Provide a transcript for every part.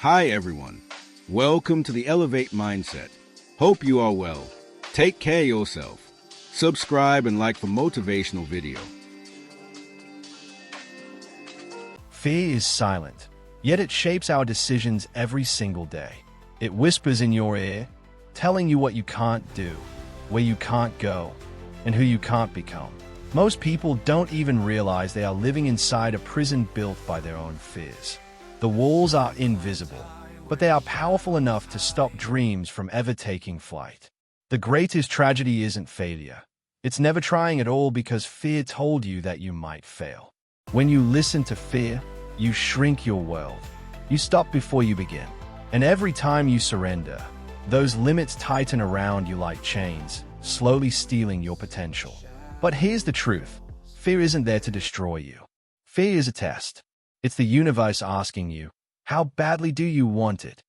Hi everyone. Welcome to the Elevate Mindset. Hope you are well. Take care of yourself. Subscribe and like for motivational video. Fear is silent, yet it shapes our decisions every single day. It whispers in your ear, telling you what you can't do, where you can't go, and who you can't become. Most people don't even realize they are living inside a prison built by their own fears. The walls are invisible, but they are powerful enough to stop dreams from ever taking flight. The greatest tragedy isn't failure. It's never trying at all because fear told you that you might fail. When you listen to fear, you shrink your world. You stop before you begin. And every time you surrender, those limits tighten around you like chains, slowly stealing your potential. But here's the truth. Fear isn't there to destroy you. Fear is a test. It's the universe asking you, how badly do you want it?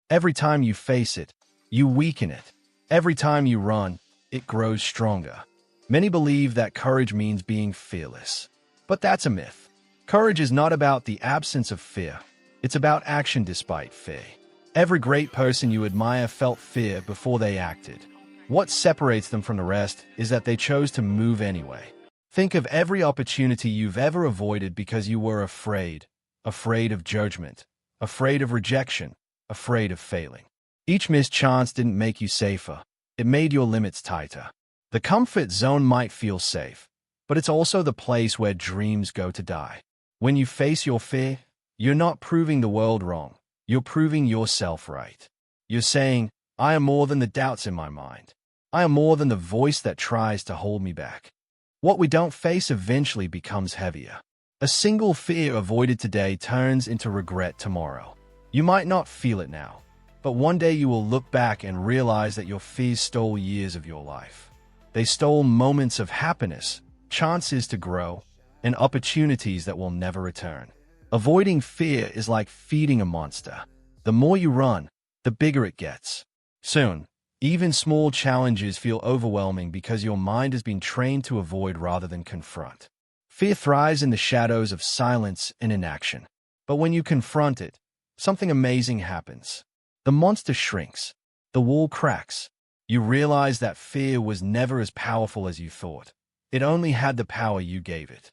Every time you face it, you weaken it. Every time you run, it grows stronger. Many believe that courage means being fearless. But that's a myth. Courage is not about the absence of fear. It's about action despite fear. Every great person you admire felt fear before they acted. What separates them from the rest is that they chose to move anyway. Think of every opportunity you've ever avoided because you were afraid of judgment, afraid of rejection, afraid of failing. Each missed chance didn't make you safer. It made your limits tighter. The comfort zone might feel safe, but it's also the place where dreams go to die. When you face your fear, you're not proving the world wrong. You're proving yourself right. You're saying, I am more than the doubts in my mind. I am more than the voice that tries to hold me back. What we don't face eventually becomes heavier. A single fear avoided today turns into regret tomorrow. You might not feel it now, but one day you will look back and realize that your fears stole years of your life. They stole moments of happiness, chances to grow, and opportunities that will never return. Avoiding fear is like feeding a monster. The more you run, the bigger it gets. Soon, even small challenges feel overwhelming because your mind has been trained to avoid rather than confront. Fear thrives in the shadows of silence and inaction. But when you confront it, something amazing happens. The monster shrinks. The wall cracks. You realize that fear was never as powerful as you thought. It only had the power you gave it.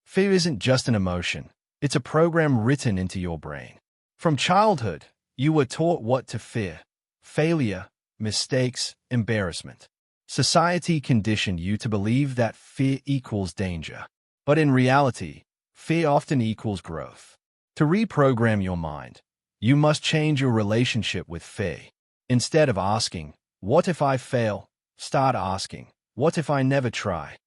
Fear isn't just an emotion. It's a program written into your brain. From childhood, you were taught what to fear: failure, mistakes, embarrassment. Society conditioned you to believe that fear equals danger. But in reality, fear often equals growth. To reprogram your mind, you must change your relationship with fear. Instead of asking, what if I fail? Start asking, what if I never try?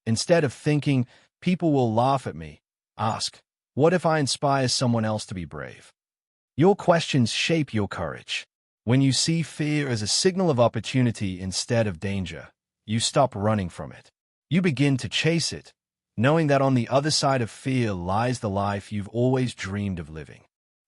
Instead of thinking, people will laugh at me, ask, what if I inspire someone else to be brave? Your questions shape your courage. When you see fear as a signal of opportunity instead of danger, you stop running from it. You begin to chase it, knowing that on the other side of fear lies the life you've always dreamed of living.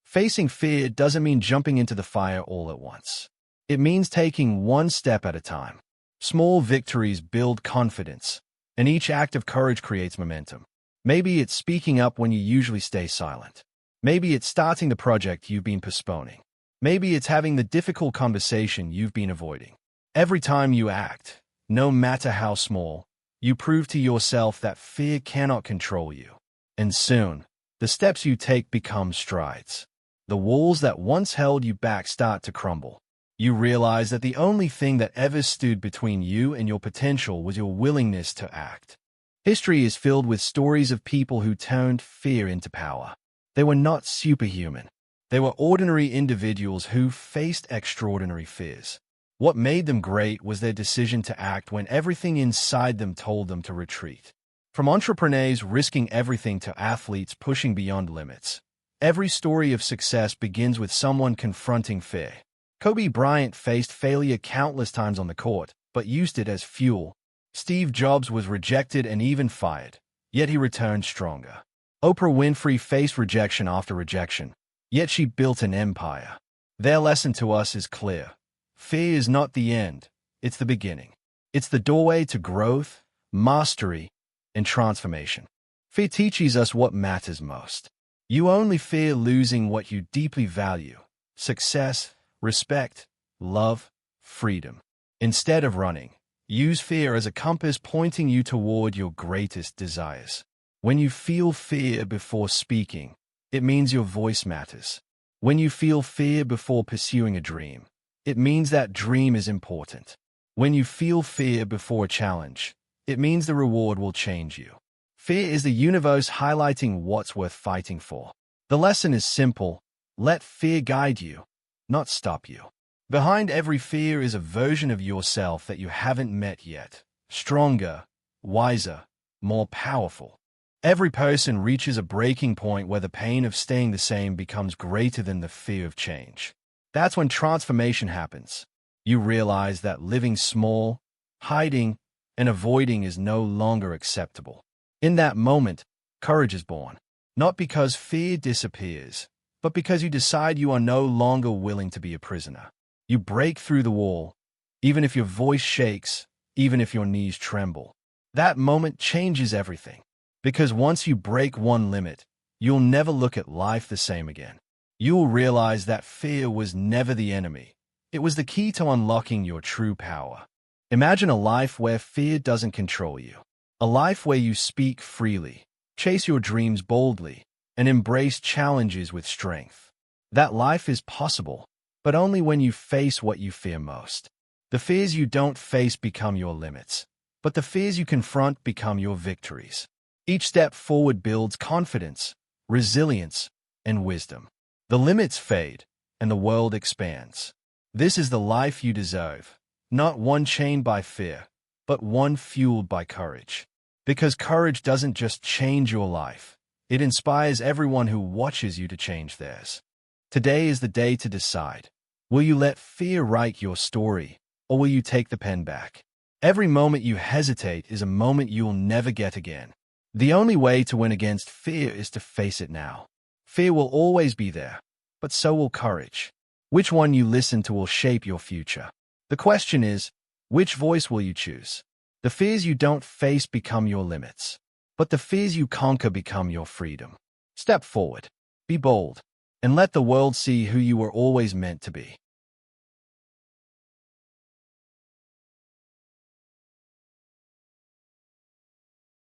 Facing fear doesn't mean jumping into the fire all at once. It means taking one step at a time. Small victories build confidence, and each act of courage creates momentum. Maybe it's speaking up when you usually stay silent. Maybe it's starting the project you've been postponing. Maybe it's having the difficult conversation you've been avoiding. Every time you act, no matter how small, you prove to yourself that fear cannot control you. And soon, the steps you take become strides. The walls that once held you back start to crumble. You realize that the only thing that ever stood between you and your potential was your willingness to act. History is filled with stories of people who turned fear into power. They were not superhuman. They were ordinary individuals who faced extraordinary fears. What made them great was their decision to act when everything inside them told them to retreat. From entrepreneurs risking everything to athletes pushing beyond limits, every story of success begins with someone confronting fear. Kobe Bryant faced failure countless times on the court, but used it as fuel. Steve Jobs was rejected and even fired, yet he returned stronger. Oprah Winfrey faced rejection after rejection, yet she built an empire. Their lesson to us is clear. Fear is not the end, it's the beginning. It's the doorway to growth, mastery, and transformation. Fear teaches us what matters most. You only fear losing what you deeply value, success, respect, love, freedom. Instead of running, use fear as a compass pointing you toward your greatest desires. When you feel fear before speaking, it means your voice matters. When you feel fear before pursuing a dream, it means that dream is important. When you feel fear before a challenge, it means the reward will change you. Fear is the universe highlighting what's worth fighting for. The lesson is simple. Let fear guide you, not stop you. Behind every fear is a version of yourself that you haven't met yet. Stronger, wiser, more powerful. Every person reaches a breaking point where the pain of staying the same becomes greater than the fear of change. That's when transformation happens. You realize that living small, hiding, and avoiding is no longer acceptable. In that moment, courage is born. Not because fear disappears, but because you decide you are no longer willing to be a prisoner. You break through the wall, even if your voice shakes, even if your knees tremble. That moment changes everything. Because once you break one limit, you'll never look at life the same again. You'll realize that fear was never the enemy. It was the key to unlocking your true power. Imagine a life where fear doesn't control you. A life where you speak freely, chase your dreams boldly, and embrace challenges with strength. That life is possible, but only when you face what you fear most. The fears you don't face become your limits, but the fears you confront become your victories. Each step forward builds confidence, resilience, and wisdom. The limits fade, and the world expands. This is the life you deserve, not one chained by fear, but one fueled by courage. Because courage doesn't just change your life, it inspires everyone who watches you to change theirs. Today is the day to decide. Will you let fear write your story, or will you take the pen back? Every moment you hesitate is a moment you'll never get again. The only way to win against fear is to face it now. Fear will always be there, but so will courage. Which one you listen to will shape your future. The question is, which voice will you choose? The fears you don't face become your limits, but the fears you conquer become your freedom. Step forward, be bold, and let the world see who you were always meant to be.